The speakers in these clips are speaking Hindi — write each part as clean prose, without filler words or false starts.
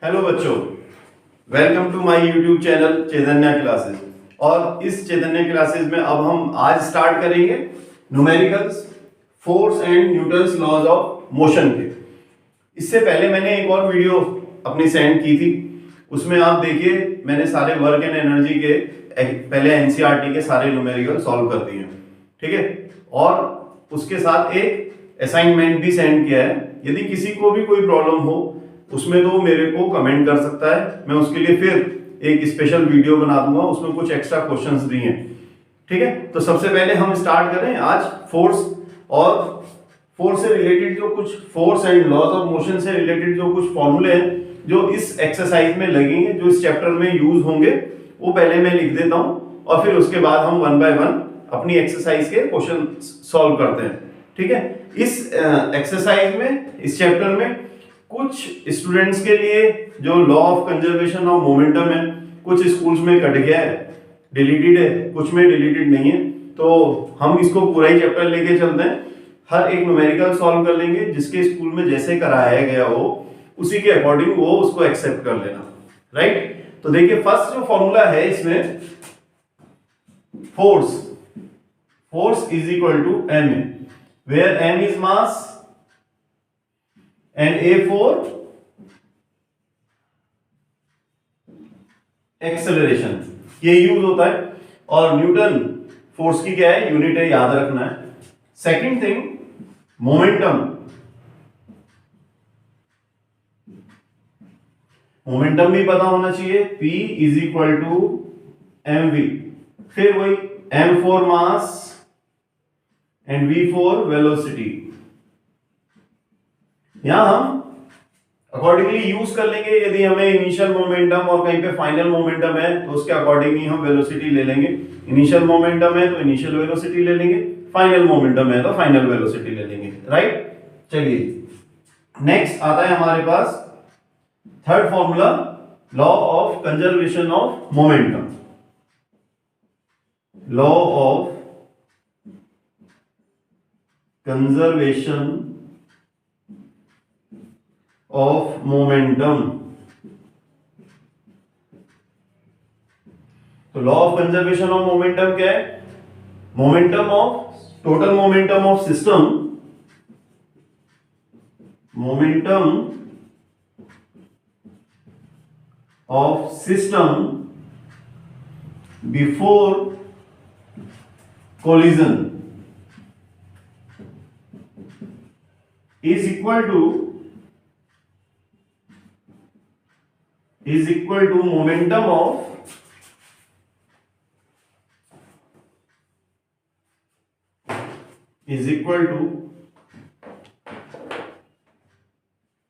हेलो बच्चों, welcome to my YouTube channel Chaitanya classes. और इस चैतन्य क्लासेस में अब हम आज स्टार्ट करेंगे numericals, force and Newton's laws of motion के। इससे पहले मैंने एक और वीडियो अपनी सेंड की थी, उसमें आप देखिए मैंने सारे वर्क एंड एनर्जी के पहले एनसीईआरटी के सारे न्यूमेरिकल सॉल्व कर दिए हैं, ठीक है। और उसके साथ एक असाइनमेंट भी सेंड किया है। यदि किसी को भी कोई प्रॉब्लम हो उसमें तो मेरे को कमेंट कर सकता है, मैं उसके लिए फिर एक स्पेशल वीडियो बना दूंगा, उसमें कुछ एक्स्ट्रा क्वेश्चंस भी हैं, ठीक है। तो सबसे पहले हम स्टार्ट करें आज फोर्स और फोर्स से रिलेटेड जो कुछ force and laws of motion से रिलेटेड जो कुछ फॉर्मूले हैं जो इस एक्सरसाइज में लगेंगे, जो इस चैप्टर में यूज होंगे, वो पहले मैं लिख देता हूं और फिर उसके बाद हम वन बाय वन अपनी एक्सरसाइज के क्वेश्चन सॉल्व करते हैं, ठीक है। इस एक्सरसाइज में, इस चैप्टर में कुछ स्टूडेंट्स के लिए जो law of conservation of momentum है, कुछ स्कूल्स में कट गया है, डिलीटेड है, कुछ में डिलीटेड नहीं है, तो हम इसको पूरा ही चैप्टर लेके चलते हैं। हर एक न्यूमेरिकल सॉल्व कर लेंगे, जिसके स्कूल में जैसे कराया गया हो उसी के अकॉर्डिंग वो उसको एक्सेप्ट कर लेना, राइट। तो देखिए फर्स्ट जो फॉर्मूला है इसमें, force is equal to M A, where M is mass and A for acceleration, ये यूज होता है। और न्यूटन फोर्स की क्या है, यूनिट है, याद रखना है। सेकंड थिंग, मोमेंटम भी पता होना चाहिए, P is equal to M V. फिर वही M for mass and V for velocity. यहां हम अकॉर्डिंगली यूज कर लेंगे, यदि हमें इनिशियल मोमेंटम और कहीं पे फाइनल मोमेंटम है तो उसके अकॉर्डिंग ही हम वेलोसिटी ले लेंगे। इनिशियल मोमेंटम है तो इनिशियल वेलोसिटी ले लेंगे, फाइनल मोमेंटम है तो फाइनल वेलोसिटी ले लेंगे, राइट। चलिए नेक्स्ट आता है हमारे पास third formula, law of conservation of momentum. Law of conservation of momentum. तो law of conservation of momentum क्या है, momentum of total momentum of system, momentum of system before collision is equal to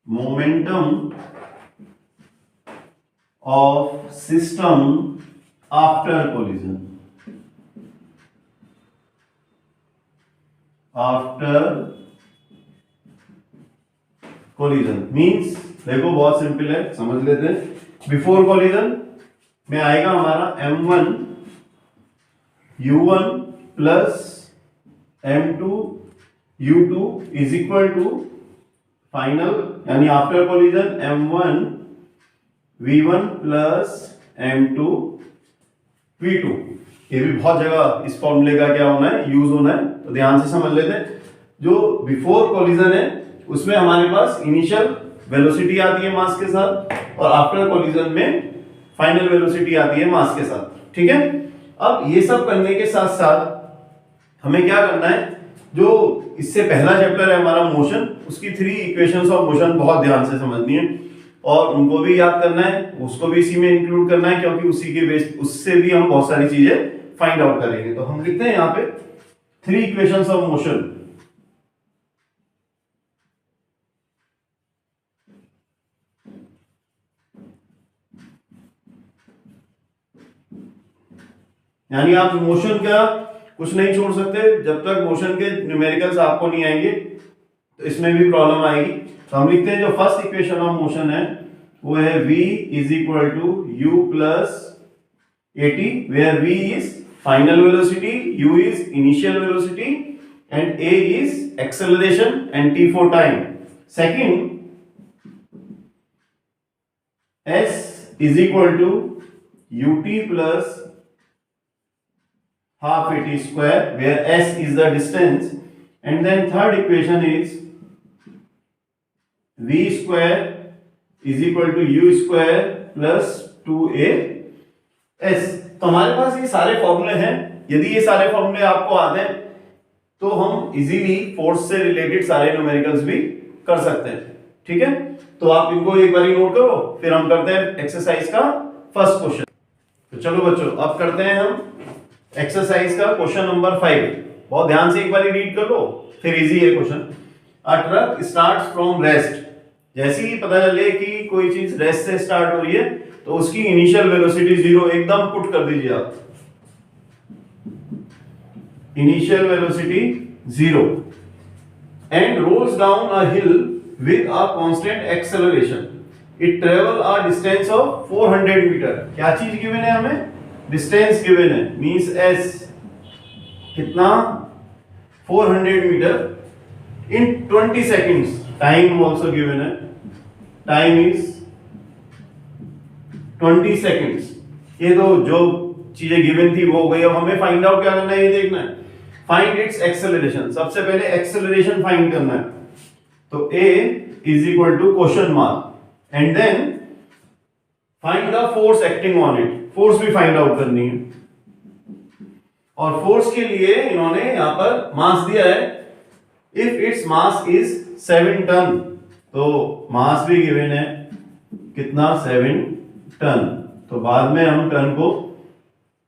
momentum of system after collision। Means देखो बहुत सिंपल है, समझ लेते हैं। बिफोर कॉलिजन में आएगा हमारा m1 u1 plus m2 u2 is equal to final, यानी after collision m1 v1 plus m2 v2। ये भी बहुत जगह इस फॉर्मूले का क्या होना है, यूज होना है, तो ध्यान से समझ लेते हैं। जो बिफोर कॉलिजन है उसमें हमारे पास इनिशियल वेलोसिटी आती है मास के साथ, और आफ्टर कोलिजन में फाइनल वेलोसिटी आती है मास के साथ, ठीक है। अब ये सब करने के साथ साथ हमें क्या करना है, जो इससे पहला चैप्टर है हमारा मोशन, उसकी 3 इक्वेशंस ऑफ मोशन बहुत ध्यान से समझनी है और उनको भी याद करना है, उसको भी इसी में इंक्लूड करना है, क्योंकि उसी के बेस उससे भी हम बहुत सारी चीजें फाइंड आउट करेंगे। तो हम लिखते हैं यहाँ पे 3 इक्वेशंस ऑफ मोशन। यानी आप मोशन का कुछ नहीं छोड़ सकते, जब तक मोशन के न्यूमेरिकल्स आपको नहीं आएंगे तो इसमें भी प्रॉब्लम आएगी। तो हम लिखते हैं जो फर्स्ट इक्वेशन ऑफ मोशन है वो है v is equal to u plus at, where v is final velocity, u is initial velocity and a is acceleration and t for time. Second, S is equal to ut plus half at square, where S is the distance, and then third equation is v square is equal to u square plus 2as। तो हमारे पास ये सारे फॉर्मूले हैं। यदि ये सारे फॉर्मूले आपको आते हैं तो हम इजीली फोर्स से रिलेटेड सारे न्यूमेरिकल्स भी कर सकते हैं। ठीक है, तो आप इनको एक बार नोट करो, फिर हम करते हैं एक्सरसाइज का फर्स्ट क्वेश्चन। तो चलो बच्चों, अब करते हैं हम एक्सरसाइज का क्वेश्चन नंबर 5। बहुत ध्यान से एक बार रीड कर लो, फिर इजी है question. A truck starts from rest. जैसे ही पता चले कि कोई चीज रेस्ट से स्टार्ट हो रही है तो उसकी इनिशियल वेलोसिटी 0 एकदम पुट कर दीजिए आप। Initial velocity 0 and rolls down a hill with a constant acceleration. It travel a distance of 400 metre. क्या चीज गिवन है हमें? डिस्टेंस गिवन है, मींस s कितना 400 metre in 20 seconds. Time also given है, टाइम इज 20 सेकंड्स। ये तो जो चीजें गिवन थी वो हो गई। अब हमें फाइंड आउट क्या करना है, ये देखना है। Find its acceleration. सबसे पहले एक्सेलरेशन फाइंड करना है। तो a is equal to question mark and then find the force acting on it. Force भी फाइंड आउट करनी है, और फोर्स के लिए इन्होंने यहां पर मास दिया है। If its mass is 7 ton, तो मास भी गिवन है कितना, 7 टन। तो बाद में हम टन को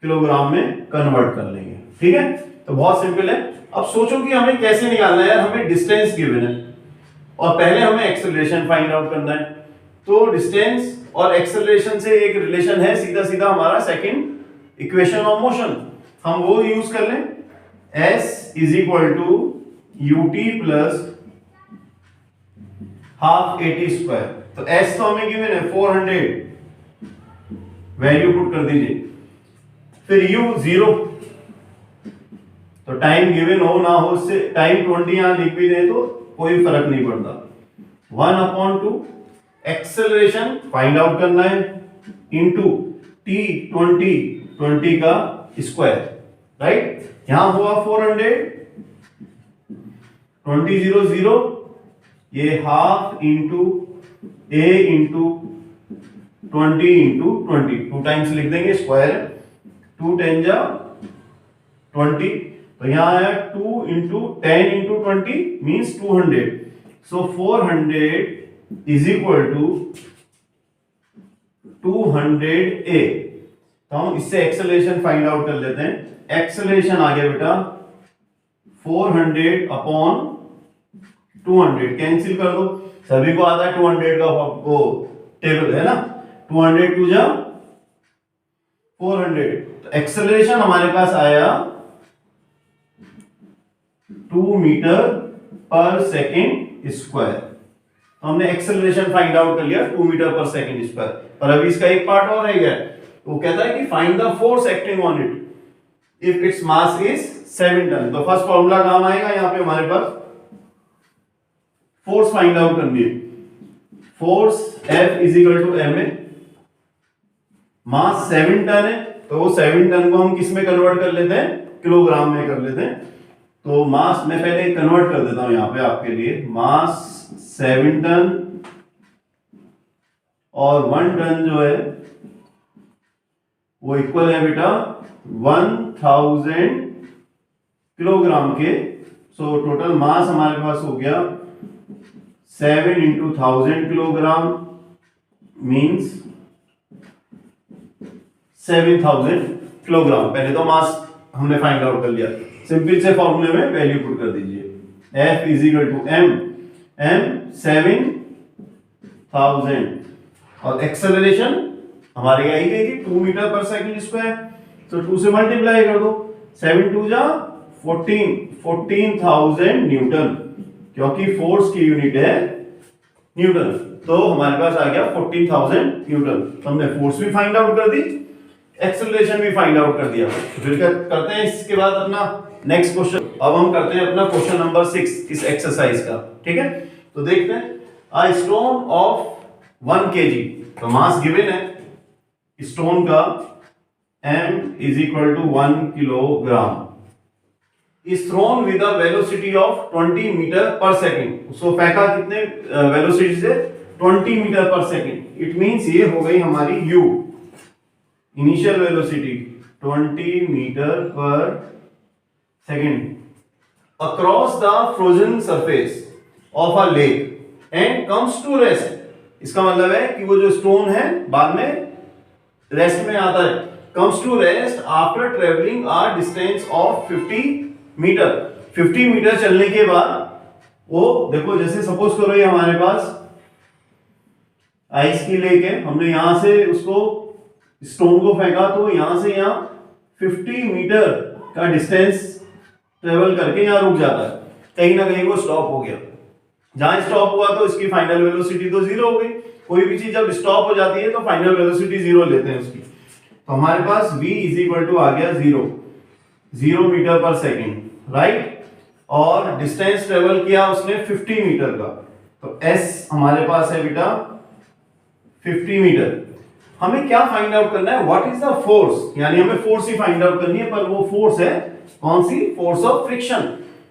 किलोग्राम में कन्वर्ट कर लेंगे। ठीक है, तो बहुत सिंपल है। अब सोचो कि हमें कैसे निकालना है यार। हमें डिस्टेंस गिवन है और पहले हमें एक्सेलरेशन फाइंड आउट करना है। तो डिस्टेंस और एक्सेलरेशन से एक रिलेशन है, सीधा सीधा हमारा सेकंड इक्वेशन ऑफ मोशन, हम वो यूज कर लें। s is equal to ut plus half at square. तो s तो हमें गिवन है 400, वैल्यू पुट कर दीजिए। फिर u 0, तो टाइम गिवन हो ना हो, उससे टाइम 20 यहां लिख भी दे तो कोई फर्क नहीं पड़ता। 1/2 एक्सेलरेशन फाइंड आउट करना है इनटू t 20 का स्क्वायर, राइट। यहां हुआ 400, 20 0 0, ये half into a into 20 into 20, 2 times लिख देंगे, स्क्वायर 2 10 जा 20। तो यहां आया 2 into 10 into 20 means 200। So 400 is equal to 200a। तो हम इससे एक्सेलरेशन फाइंड आउट कर लेते हैं। एक्सेलरेशन आ गया बेटा 400 अपॉन 200, कैंसिल कर दो। सभी को आता है 200 का वो टेबल है ना, 200 2 जा 400। तो एक्सेलरेशन हमारे पास आया 2 मीटर पर सेकेंड स्क्वायर। हमने एक्सेलरेशन फाइंड आउट कर लिया 2 मीटर पर सेकेंड स्क्वायर। पर अभी इसका एक पार्ट और रह गया। वो कहता है कि find the force acting on it if its mass is 7 ton. तो फर्स्ट फॉर्मूला काम आएगा यहां पे, हमारे पास फोर्स फाइंड आउट करनी है। Force F is equal to ma। Mass 7 ton है, तो वो 7 टन को हम किस में कन्वर्ट कर लेते हैं, किलोग्राम में कर लेते हैं। तो मास मैं पहले कन्वर्ट कर देता हूं यहां पे आपके लिए। मास 7 टन और 1 टन जो है वो इक्वल है बेटा 1000 किलोग्राम के। सो टोटल मास हमारे पास हो गया 7 इंटू 1000 किलोग्राम मीन्स 7000 किलोग्राम। पहले तो मास हमने फाइंड आउट कर लिया। सिंपल से फॉर्मूले में वैल्यू पुट कर दीजिए। F is equal to m 7000 और एक्सेलरेशन हमारे आई गई थी 2 मीटर पर सेकंड स्क्वायर। तो 2 से मल्टीप्लाई कर दो, 7 2 जा 14,000 न्यूटन, क्योंकि फोर्स की यूनिट है न्यूटन। तो हमारे पास आ गया 14,000 न्यूटन। तो हमने फोर्स भी फाइंड आउट कर दी, एक्सेलरेशन भी फाइंड आउट कर दिया। फिर क्या करते हैं इसके बाद अपना नेक्स्ट क्वेश्चन। अब हम करते हैं अपना क्वेश्चन नंबर 6 इस एक्सरसाइज का। ठीक है, तो देखते हैं। A stone of 1 kg। तो मास गिवन है स्टोन का m is equal to 1 kilogram is thrown with a velocity of 20 metre per second. उसको फेंका कितने वेलोसिटी से? 20 metre per second. It means ये हो गई हमारी u, initial velocity 20 metre per second across the frozen surface of a lake and comes to rest. इसका मतलब है कि वो जो स्टोन है बाद में रेस्ट में आता है। Comes to rest after travelling a distance of 50 metre. 50 metre चलने के बाद वो देखो, जैसे सपोज करो ये हमारे पास आइस की लेक है, हमने यहां से उसको स्टोन को फेंका तो यहां से यहां 50 मीटर का डिस्टेंस ट्रेवल करके यहां रुक जाता है, कहीं ना कहीं वो स्टॉप हो गया। जहां स्टॉप हुआ तो इसकी फाइनल वेलोसिटी तो जीरो हो गई। कोई भी चीज जब स्टॉप हो जाती है तो फाइनल वेलोसिटी जीरो लेते हैं उसकी। तो हमारे पास v इज इक्वल टू आ गया 0 मीटर पर सेकेंड, राइट। और डिस्टेंस ट्रेवल किया उसने 50 मीटर का, तो s हमारे पास है बेटा 50 मीटर। हमें क्या फाइंड आउट करना है? व्हाट इज द फोर्स, यानी हमें फोर्स ही फाइंड आउट करनी है। पर वो फोर्स है कौन सी? फोर्स ऑफ फ्रिक्शन,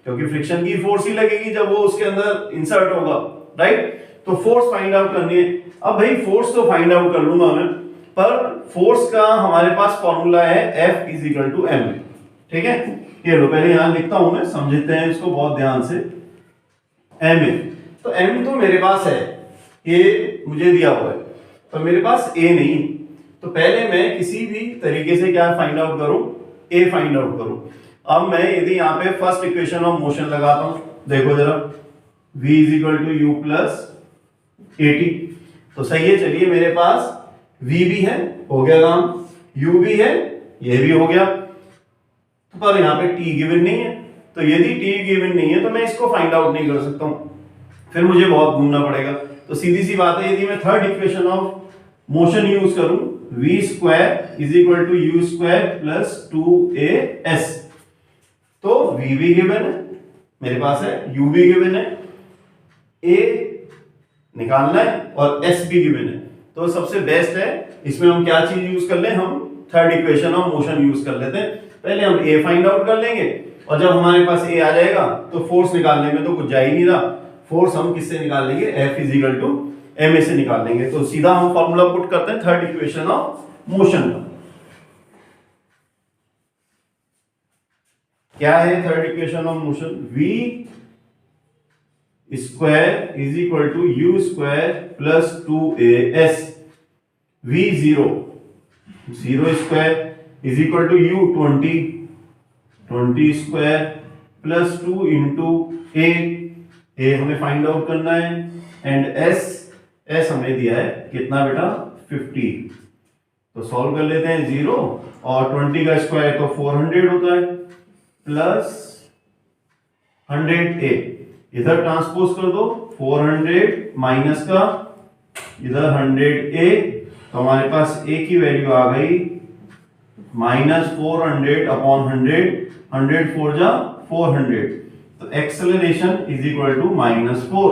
क्योंकि फ्रिक्शन की फोर्स ही लगेगी जब वो उसके अंदर इंसर्ट होगा, राइट। तो फोर्स फाइंड आउट करनी है। अब भाई फोर्स तो फाइंड आउट कर लूंगा मैं, पर फोर्स का हमारे पास फॉर्मूला है F is equal to m, ठीक है। ये लो पहले यहां लिखता हूं मैं, समझते हैं इसको बहुत ध्यान से। m है तो m तो मेरे पास है, ये मुझे दिया हुआ है, पर मेरे पास a नहीं। तो पहले मैं किसी भी तरीके से क्या फाइंड आउट करूं? a फाइंड आउट करूं। अब मैं यदि यहां पे फर्स्ट इक्वेशन ऑफ मोशन लगाता हूं, देखो जरा, v is equal to u plus 80, तो सही है। चलिए मेरे पास v भी है, हो गया काम, u भी है, ये भी हो गया। तो पर यहाँ पे t गिवन नहीं है, तो यदि t गिवन नहीं है तो मैं इसको फाइंड आउट नहीं कर सकता हूं, फिर मुझे बहुत घूमना पड़ेगा। तो सीधी सी बात है, यदि मैं third equation of motion use करूं, v square is equal to u square plus 2as, तो v भी गिवन है मेरे पास है, u भी गिवन है, a निकालना है और s भी गिवन है। तो सबसे बेस्ट है इसमें हम क्या चीज यूज कर ले, हम third equation of motion use कर लेते हैं। पहले हम a फाइंड आउट कर लेंगे और जब हमारे पास a आ जाएगा तो फोर्स निकालने में तो कुछ जा ही नहीं रहा। फोर्स हम किससे निकाल लेंगे? F is equal to ma से निकाल लेंगे। तो सीधा हम फॉर्मूला पुट करते हैं थर्ड इक्वेशन ऑफ मोशन का। क्या है third equation of motion? v square is equal to u square plus 2as, v 0 square is equal to u 20 square plus 2 into a हमें फाइंड आउट करना है, एंड s हमें दिया है कितना बेटा? 50। तो सॉल्व कर लेते हैं। 0 और 20 का स्क्वायर तो 400 होता है, प्लस 100a, इधर ट्रांसपोज कर दो, 400 माइनस का इधर 100a, तो हमारे पास a की वैल्यू आ गई -400 अपॉन 100 4 जा 400, तो acceleration is equal to -4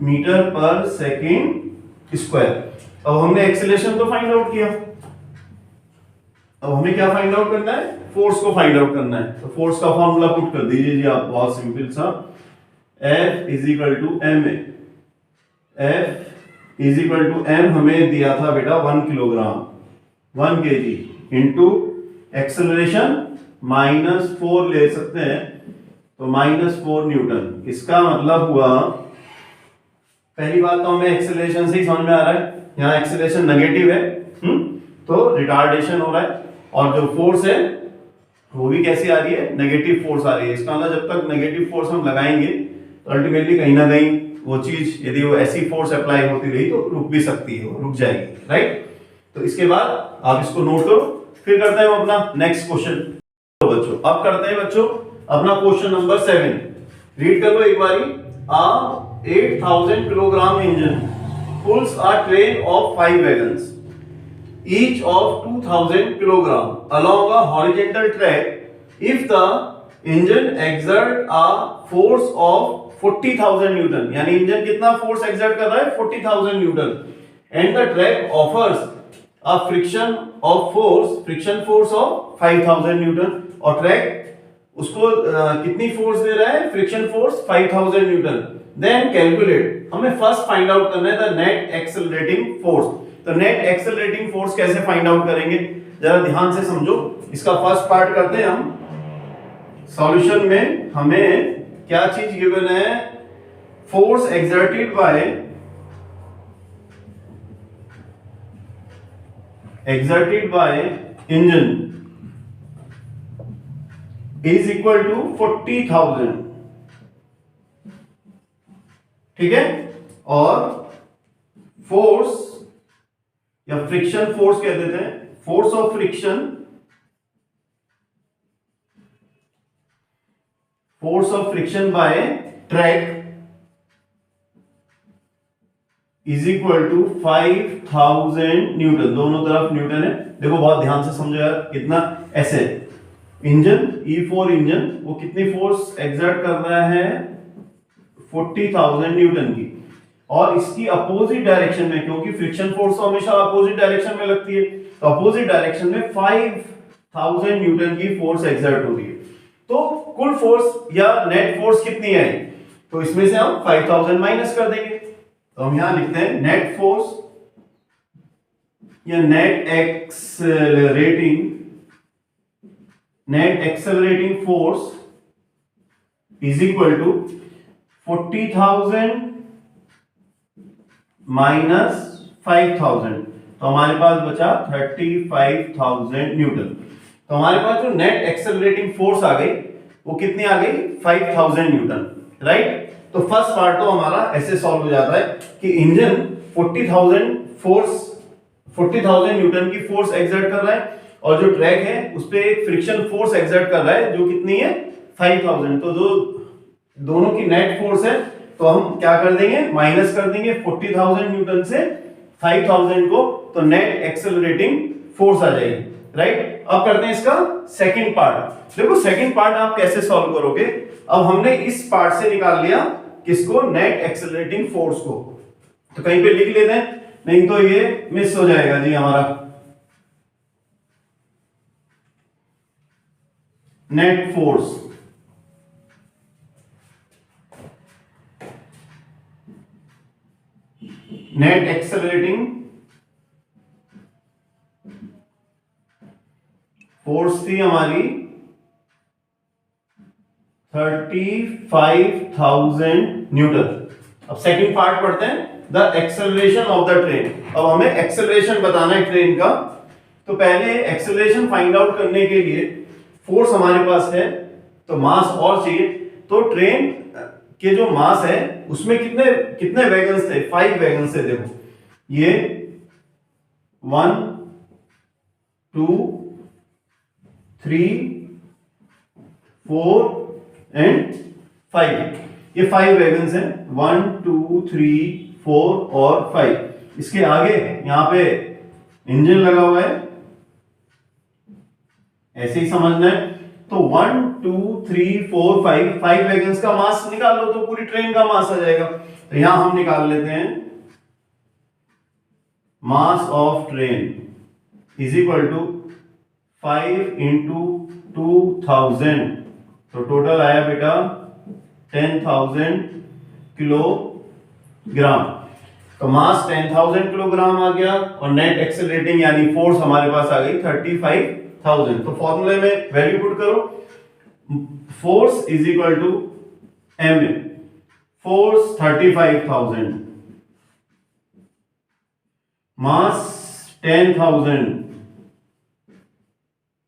metre per second square. अब हमने एक्सेलरेशन तो फाइंड आउट किया, अब हमें क्या फाइंड आउट करना है? फोर्स को फाइंड आउट करना है। तो फोर्स का फॉर्मूला पुट कर दीजिए जी आप, बहुत सिंपल सा, F is equal to ma। F is equal to m हमें दिया था बेटा 1 किलोग्राम 1 kg इंटू एक्सेलरेशन -4 ले सकते हैं, तो -4 न्यूटन। इसका मतलब हुआ, पहली बात तो हमें एक्सेलरेशन से ही समझ में आ रहा है, यहाँ एक्सेलरेशन नेगेटिव है, तो रिटार्डेशन हो रहा है, और जो फोर्स है वो भी कैसी आ रही है? नेगेटिव फोर्स आ रही है। इसका मतलब जब तक नेगेटिव फोर्स हम लगाएंगे तो अल्टीमेटली कहीं ना कहीं वो चीज, यदि वो ऐसी फोर्स अप्लाई होती रही तो रुक भी सकती है, वो रुक जाएगी, राइट। तो इसके बाद आप इसको नोट करो, फिर करते हैं अपना नेक्स्ट क्वेश्चन। तो बच्चों अब करते हैं बच्चों अपना क्वेश्चन नंबर 7। रीड कर लो एक बारी। 8,000 kilogram engine pulls a train of 5 wagons, each of 2,000 kilogram along a horizontal track. If the engine exert a force of 40,000 newton, यानी इंजन कितना फोर्स एक्सर्ट कर रहा है 40,000 newton, and the track offers a friction force of 5,000 newton, और ट्रैक उसको कितनी फोर्स दे रहा है, friction force 5,000 newton. Then calculate, हमें फर्स्ट फाइंड आउट करना है द नेट एक्सेलरेटिंग फोर्स। तो नेट एक्सेलरेटिंग फोर्स कैसे फाइंड आउट करेंगे, जरा ध्यान से समझो। इसका फर्स्ट पार्ट करते हैं हम। सॉल्यूशन में हमें क्या चीज गिवन है, force exerted by engine is equal to 40,000, ठीक है, और फोर्स या फ्रिक्शन फोर्स कह देते हैं, force of friction by track is equal to 5,000 newton. दोनों तरफ न्यूटन है, देखो बहुत ध्यान से समझो यार, कितना ऐसे इंजन E4 इंजन वो कितनी फोर्स एक्सर्ट कर रहा है 40,000 न्यूटन की, और इसकी अपोजिट डायरेक्शन में, क्योंकि फ्रिक्शन फोर्स तो हमेशा अपोजिट डायरेक्शन में लगती है, तो अपोजिट डायरेक्शन में 5,000 न्यूटन की फोर्स एक्सर्ट हो रही है। तो कुल फोर्स या नेट फोर्स कितनी है, तो इसमें से हम 5,000 माइनस कर देंगे। तो हम यहां लिखते हैं नेट फोर्स या net accelerating force is equal to 40,000 minus 5,000, तो हमारे पास बचा 35,000 न्यूटन। तो हमारे पास जो नेट एक्सेलरेटिंग फोर्स आ गई वो कितनी आ गई 5,000 न्यूटन, राइट। तो फर्स्ट पार्ट तो हमारा ऐसे सॉल्व हो जाता है कि इंजन 40,000 न्यूटन की फोर्स एक्सर्ट कर रहा है, और जो ट्रैक है उस पे एक फ्रिक्शन फोर्स एक्सर्ट कर रहा है जो कितनी है 5,000। तो जो दोनों की नेट फोर्स है, तो हम क्या कर देंगे, माइनस कर देंगे 40,000 न्यूटन से 5,000 को, तो नेट एक्सेलरेटिंग फोर्स आ जाएगी, राइट। अब करते हैं इसका सेकंड पार्ट। देखो सेकंड पार्ट आप कैसे सॉल्व करोगे, अब हमने इस पार्ट से निकाल लिया किसको, नेट एक्सेलरेटिंग फोर्स को, तो कहीं पे लिख लेते हैं, नहीं तो ये मिस हो जाएगा जी हमारा। Net force net accelerating force थी हमारी 35,000 न्यूटन। अब सेकंड पार्ट पढ़ते हैं, the acceleration of the train. अब हमें एक्सेलरेशन बताना है ट्रेन का, तो पहले एक्सेलरेशन फाइंड आउट करने के लिए फोर्स हमारे पास है, तो मास और चाहिए। तो ट्रेन के जो मास है उसमें कितने वैगन्स थे, 5 वैगन्स थे। देखो ये 1 2 3 4 एंड 5, ये 5 वैगन्स हैं, 1 2 3 4 और 5। इसके आगे यहां पे इंजन लगा हुआ है, ऐसे ही समझना है। तो 1 2 3 4 5 वैगन्स का मास निकाल लो तो पूरी ट्रेन का मास आ जाएगा। तो यहां हम निकाल लेते हैं mass of train is equal to 5 into 2000, तो टोटल आया बेटा 10,000 किलोग्राम। तो मास 10,000 किलोग्राम आ गया, और नेट एक्सेलरेटिंग यानी फोर्स हमारे पास आ गई 35,000। तो फॉर्मूले में वैल्यू पुट करो, force is equal to M, force 35,000, mass 10,000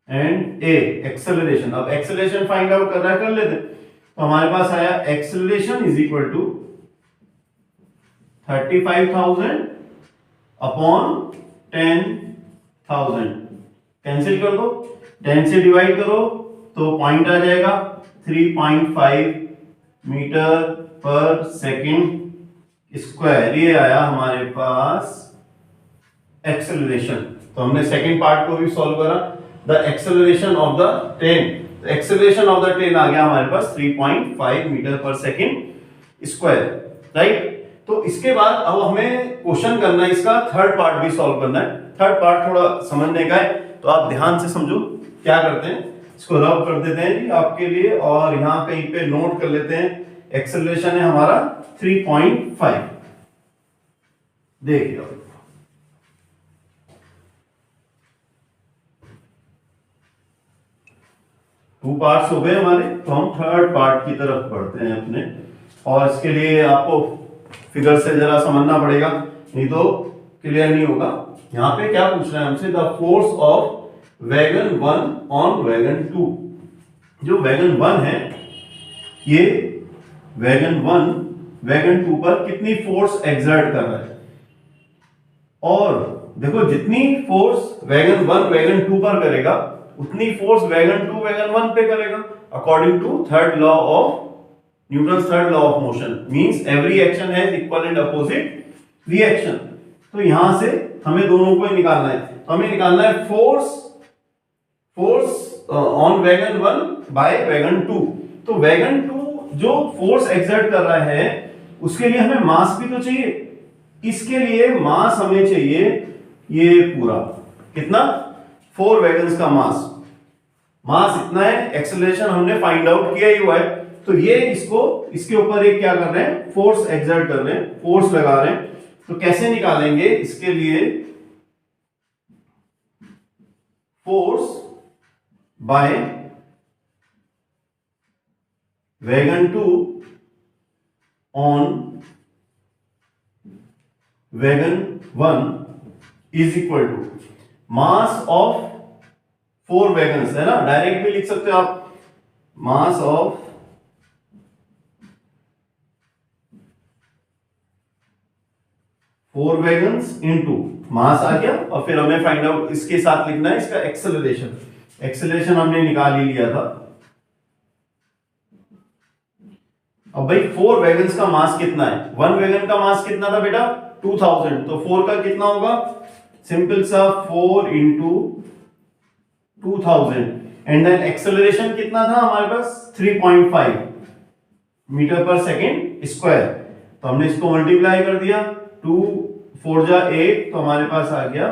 and A acceleration. अब एक्सेलरेशन फाइंड आउट करना है, कर लेते हैं। तो हमारे पास आया acceleration is equal to 35,000 upon 10,000, cancel कर दो, 10 से डिवाइड करो तो पॉइंट आ जाएगा 3.5 मीटर पर सेकंड स्क्वायर, ये आया हमारे पास एक्सेलरेशन। तो हमने सेकंड पार्ट को भी सॉल्व करा, the acceleration of the train. Acceleration of the train आ गया हमारे पास 3.5 metre per second square, right. तो इसके बाद अब हमें क्वेश्चन करना है, इसका थर्ड पार्ट भी सॉल्व करना है। थर्ड पार्ट थोड़ा समझने का है, तो आप ध्यान से समझो। क्या करते हैं, इसको रब कर देते हैं जी आपके लिए, और यहाँ कहीं पे नोट कर लेते हैं। एक्सेलरेशन है हमारा 3.5, देखिए टू पार्ट्स हो गए हमारे। तो हम थर्ड पार्ट की तरफ बढ़ते हैं अपने, और इसके लिए आपको फिगर से जरा समझना पड़ेगा, नहीं तो क्लियर नहीं होगा। यहाँ पे क्या पूछ रहा है हमसे, the force of wagon 1 on wagon 2। जो वैगन 1 है, ये वैगन 1 वैगन 2 पर कितनी फोर्स एक्सर्ट कर रहा है। और देखो, जितनी फोर्स वैगन 1 वैगन 2 पर करेगा, उतनी फोर्स वैगन 2 वैगन 1 पे करेगा, according to third law of Newton's third law of motion. Means every action has equal and opposite reaction. तो यहां से हमें दोनों को ही निकालना है। तो हमें निकालना है force on wagon 1 by wagon 2। तो वैगन 2 जो फोर्स एक्सर्ट कर रहा है, उसके लिए हमें मास भी तो चाहिए। इसके लिए मास हमें चाहिए ये पूरा, कितना, 4 वैगन्स का मास इतना है। एक्सेलरेशन हमने फाइंड आउट किया ही हुआ है। तो ये इसके ऊपर एक क्या कर रहे हैं, फोर्स एक्सर्ट कर रहे हैं, फोर्स लगा रहे हैं। तो कैसे निकालेंगे, इसके लिए force by wagon 2 on wagon 1 is equal to mass of 4 wagons, है ना। डायरेक्ट भी लिख सकते हो आप, mass of 4 wagons into mass आ गया। और फिर हमें फाइंड आउट इसके साथ लिखना है इसका एक्सेलरेशन। एक्सेलरेशन हमने निकाल ही लिया था। अब भाई 4 वैगन्स का मास कितना है, 1 वैगन का मास कितना था बेटा, 2000। तो 4 का कितना होगा, सिंपल सा 4 इंटू 2000। एंड देन एक्सेलरेशन कितना था हमारे पास, 3.5 मीटर पर सेकेंड स्क्वायर। तो हमने इसको मल्टीप्लाई कर दिया, 2 4 जा 8, तो हमारे पास आ गया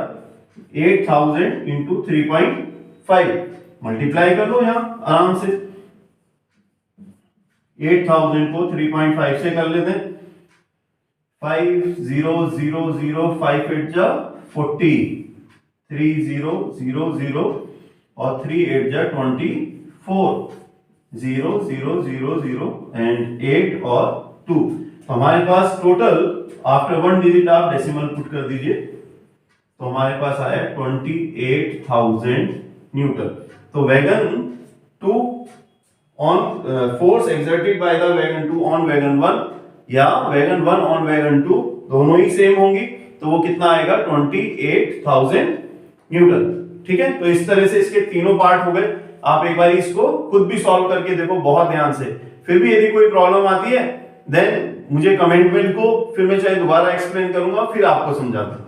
8000 इंटू 3.5। मल्टीप्लाई कर लो यहां आराम से, 8000 को 3.5 से कर लेते हैं। 5000 5 8 जा 40, 3000 और 3 8 जा 24, 0 0 0 0 एंड 8 और 2। तो हमारे पास टोटल आफ्टर 1 डिजिट आप डेसिमल पुट कर दीजिए, तो हमारे पास आया 28,000 न्यूटन। तो wagon 2 on force exerted by the wagon 2 on wagon 1 या वैगन 1 ऑन वैगन 2 दोनों ही सेम होंगी, तो वो कितना आएगा, 28,000 न्यूटन। ठीक है, तो इस तरह से इसके तीनों पार्ट हो गए। आप एक बार इसको खुद भी सॉल्व करके देखो बहुत ध्यान से। फिर भी यदि कोई प्रॉब्लम आती है देन मुझे कमेंट में लिखो, फिर मैं चाहे दोबारा एक्सप्लेन करूंगा, फिर आपको समझाता हूं।